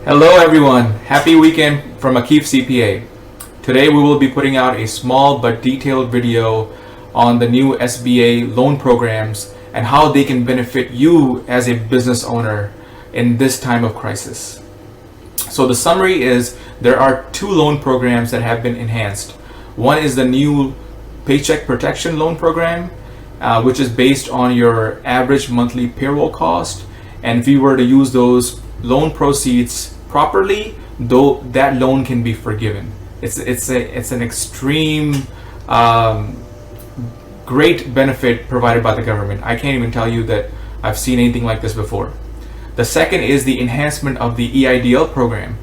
Hello everyone, happy weekend from Akif CPA. Today we will be putting out a small but detailed video on the new SBA loan programs and how they can benefit you as a business owner in this time of crisis. So the summary is there are two loan programs that have been enhanced. One is the new Paycheck Protection Loan Program, which is based on your average monthly payroll cost, and if you were to use those loan proceeds properly, though that loan can be forgiven. It's an extreme great benefit provided by the government. I can't even tell you that I've seen anything like this before. The second is the enhancement of the EIDL program,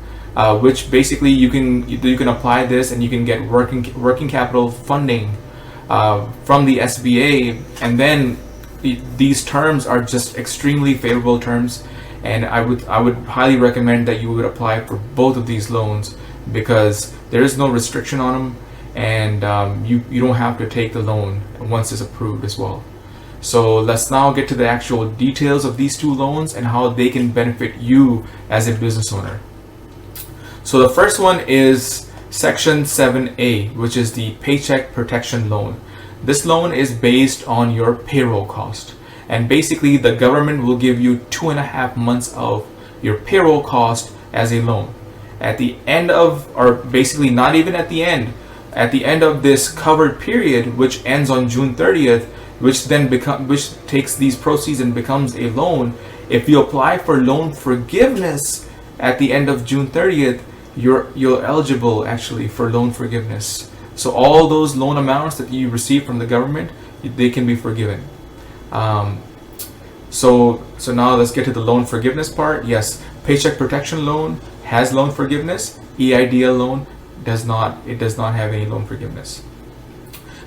which basically you can apply this and you can get working capital funding from the SBA, and then these terms are just extremely favorable terms, and I would highly recommend that you would apply for both of these loans because there is no restriction on them, and you don't have to take the loan once it's approved as well. So let's now get to the actual details of these two loans and how they can benefit you as a business owner. So the first one is Section 7A, which is the Paycheck Protection Loan. This loan is based on your payroll cost, and basically the government will give you 2.5 months of your payroll cost as a loan. At the end of, or basically not even at the end of this covered period, which ends on June 30th, which takes these proceeds and becomes a loan. If you apply for loan forgiveness at the end of June 30th, you're eligible actually for loan forgiveness. So all those loan amounts that you receive from the government, they can be forgiven. So now let's get to the loan forgiveness part. Yes, Paycheck Protection Loan has loan forgiveness. EIDL loan does not. It does not have any loan forgiveness.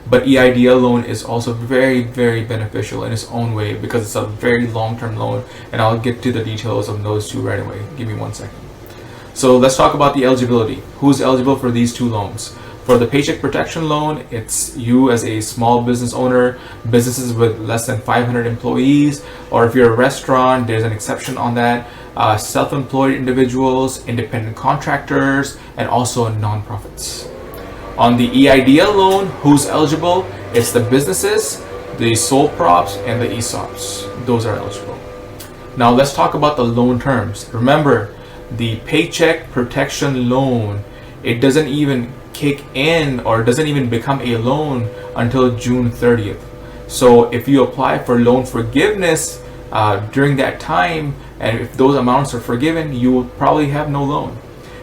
But EIDL loan is also very, very beneficial in its own way because it's a very long-term loan, and I'll get to the details of those two right away. Give me 1 second. So let's talk about the eligibility. Who's eligible for these two loans? For the Paycheck Protection Loan, it's you as a small business owner, businesses with less than 500 employees, or if you're a restaurant, there's an exception on that, self-employed individuals, independent contractors, and also nonprofits. On the EIDL loan, who's eligible? It's the businesses, the sole props, and the ESOPs. Those are eligible. Now let's talk about the loan terms. Remember, the Paycheck Protection Loan, it doesn't even kick in or doesn't even become a loan until June 30th. So if you apply for loan forgiveness during that time, and if those amounts are forgiven, you will probably have no loan.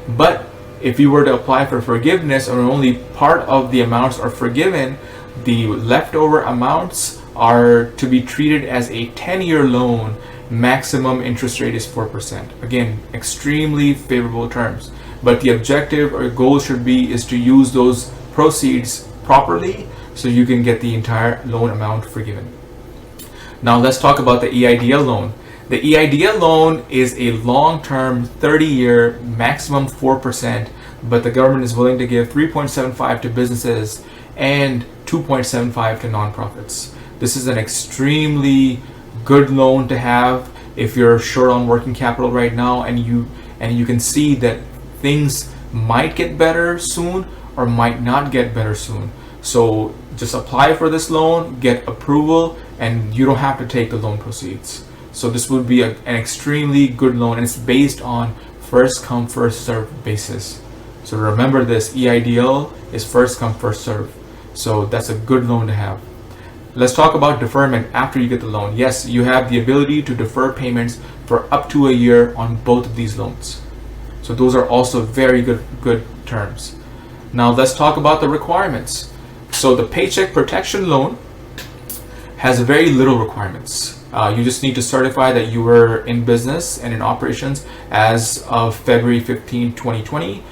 But if you were to apply for forgiveness and only part of the amounts are forgiven, the leftover amounts are to be treated as a 10-year loan. Maximum interest rate is 4%. Again, extremely favorable terms. But the objective or goal is to use those proceeds properly so you can get the entire loan amount forgiven. Now let's talk about the EIDL loan. The EIDL loan is a long-term 30-year maximum 4%, but the government is willing to give 3.75 to businesses and 2.75 to nonprofits. This is an extremely good loan to have if you're short on working capital right now, and you can see that things might get better soon or might not get better soon. So just apply for this loan, get approval, and you don't have to take the loan proceeds. So this would be an extremely good loan, and it's based on first come first serve basis. So remember this, EIDL is first come first serve. So that's a good loan to have. Let's talk about deferment after you get the loan. Yes, you have the ability to defer payments for up to a year on both of these loans. So those are also very good terms. Now let's talk about the requirements. So the Paycheck Protection Loan has very little requirements. You just need to certify that you were in business and in operations as of February 15, 2020.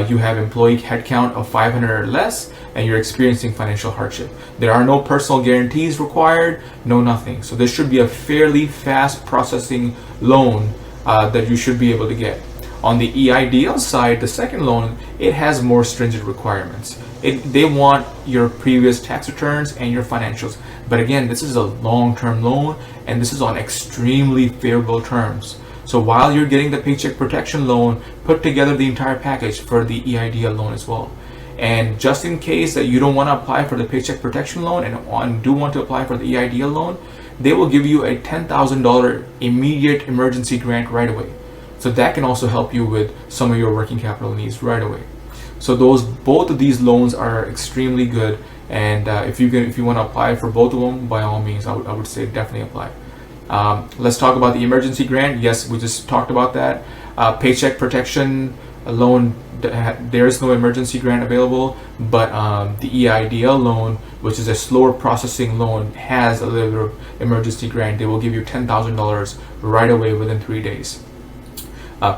You have employee headcount of 500 or less, and you're experiencing financial hardship. There are no personal guarantees required, no nothing. So this should be a fairly fast processing loan that you should be able to get. On the EIDL side, the second loan, it has more stringent requirements. They want your previous tax returns and your financials. But again, this is a long-term loan, and this is on extremely favorable terms. So while you're getting the Paycheck Protection Loan, put together the entire package for the EIDL loan as well. And just in case that you don't want to apply for the Paycheck Protection Loan and do want to apply for the EIDL loan, they will give you a $10,000 immediate emergency grant right away. So that can also help you with some of your working capital needs right away. So both of these loans are extremely good, and if you want to apply for both of them, by all means, I would say definitely apply. Let's talk about the emergency grant. Yes, we just talked about that. Paycheck Protection Loan, there is no emergency grant available, but the EIDL loan, which is a slower processing loan, has a little bit of emergency grant. They will give you $10,000 right away within 3 days.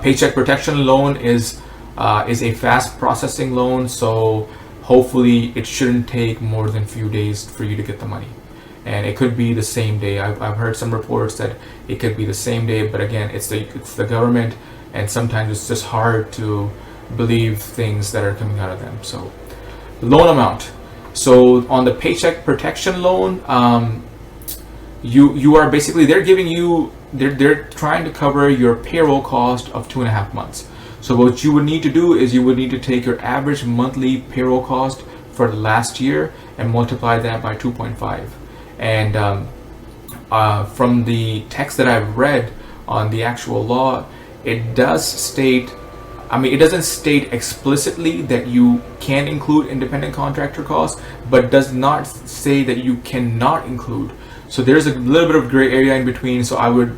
Paycheck Protection Loan is a fast processing loan, so hopefully it shouldn't take more than a few days for you to get the money. And it could be the same day. I've heard some reports that it could be the same day, but again, it's the government, and sometimes it's just hard to believe things that are coming out of them. So, loan amount. So on the Paycheck Protection Loan, you are basically, they're trying to cover your payroll cost of 2.5 months. So what you would need to do is you would need to take your average monthly payroll cost for the last year and multiply that by 2.5. And from the text that I've read on the actual law, it does state, it doesn't state explicitly that you can include independent contractor costs, but does not say that you cannot include. So there's a little bit of gray area in between. So I would,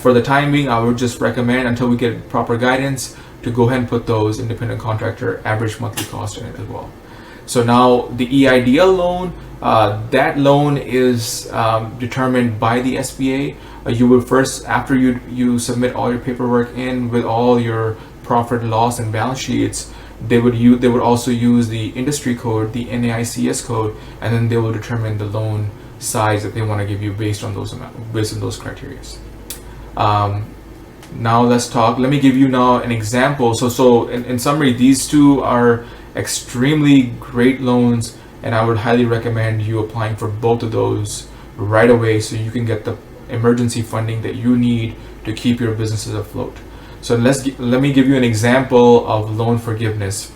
for the time being, I would just recommend, until we get proper guidance, to go ahead and put those independent contractor average monthly cost in it as well. So now the EIDL loan, that loan is determined by the SBA. You will first, after you submit all your paperwork in with all your profit, loss, and balance sheets, they would also use the industry code, the NAICS code, and then they will determine the loan size that they want to give you based on those criteria. Now let me give you now an example. So in summary, these two are extremely great loans, and I would highly recommend you applying for both of those right away so you can get the emergency funding that you need to keep your businesses afloat. So let me give you an example of loan forgiveness.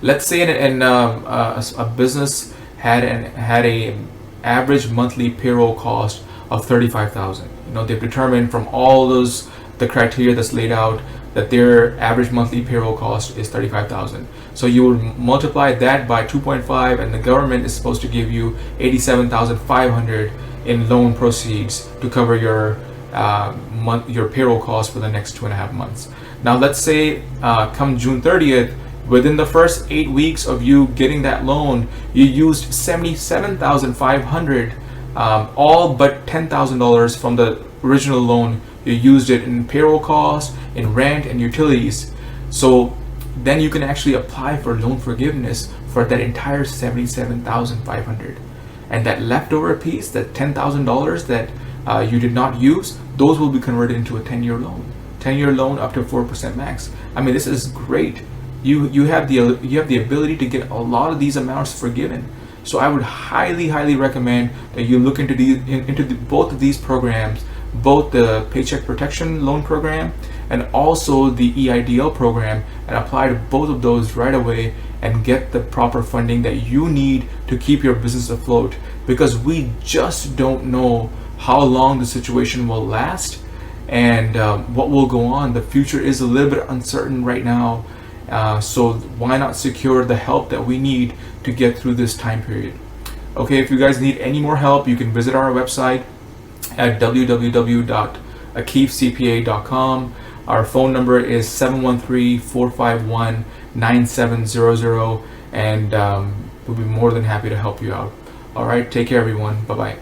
Let's say a business had a average monthly payroll cost of $35,000. They've determined from all the criteria that's laid out that their average monthly payroll cost is $35,000. So you would multiply that by 2.5, and the government is supposed to give you $87,500 in loan proceeds to cover your payroll costs for the next 2.5 months. Now let's say come June 30th, within the first 8 weeks of you getting that loan, you used $77,500, all but $10,000 from the original loan. You used it in payroll costs, in rent, and utilities. So then you can actually apply for loan forgiveness for that entire $77,500. And that leftover piece, that $10,000 that you did not use, those will be converted into a 10-year loan. 10-year loan up to 4% max. This is great. You have the ability to get a lot of these amounts forgiven. So I would highly recommend that you look into both of these programs, both the Paycheck Protection Loan Program and also the EIDL program, and apply to both of those right away and get the proper funding that you need to keep your business afloat, because we just don't know how long the situation will last and what will go on. The future is a little bit uncertain right now, so why not secure the help that we need to get through this time period? Okay, if you guys need any more help, you can visit our website at www.akifcpa.com. Our phone number is 713-451-9700, and we'll be more than happy to help you out. All right, take care, everyone. Bye-bye.